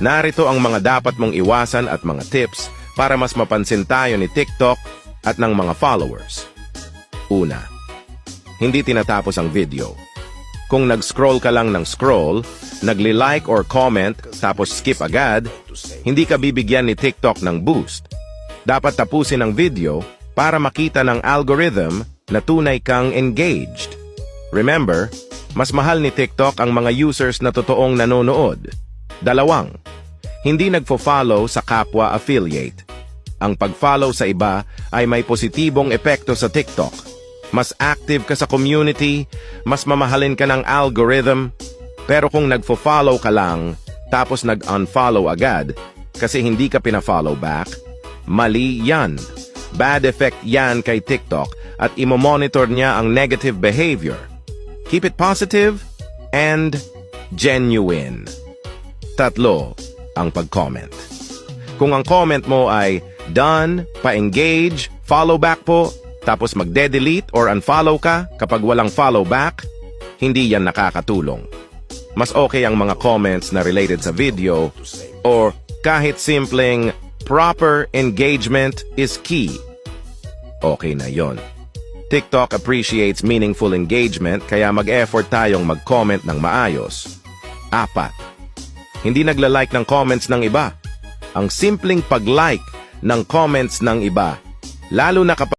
Narito ang mga dapat mong iwasan at mga tips para mas mapansin tayo ni TikTok at ng mga followers. Una, hindi tinatapos ang video. Kung nag-scroll ka lang ng scroll, nagli-like or comment tapos skip agad, hindi ka bibigyan ni TikTok ng boost. Dapat tapusin ang video para makita ng algorithm na tunay kang engaged. Remember, mas mahal ni TikTok ang mga users na totoong nanonood. Dalawang, hindi nagfo-follow sa kapwa affiliate. Ang pag-follow sa iba ay may positibong epekto sa TikTok. Mas active ka sa community, mas mamahalin ka ng algorithm. Pero kung nagfo-follow ka lang, tapos nag-unfollow agad, kasi hindi ka pina-follow back, mali yan. Bad effect yan kay TikTok at imo-monitor niya ang negative behavior. Keep it positive and genuine. Tatlo, ang pag-comment. Kung ang comment mo ay done, pa-engage, follow back po, tapos magde-delete or unfollow ka kapag walang follow back, hindi yan nakakatulong. Mas okay ang mga comments na related sa video or kahit simpleng proper engagement is key. Okay na yon. TikTok appreciates meaningful engagement kaya mag-effort tayong mag-comment ng maayos. 4. Hindi nagla-like ng comments ng iba. Ang simpleng pag-like ng comments ng iba, lalo na kapag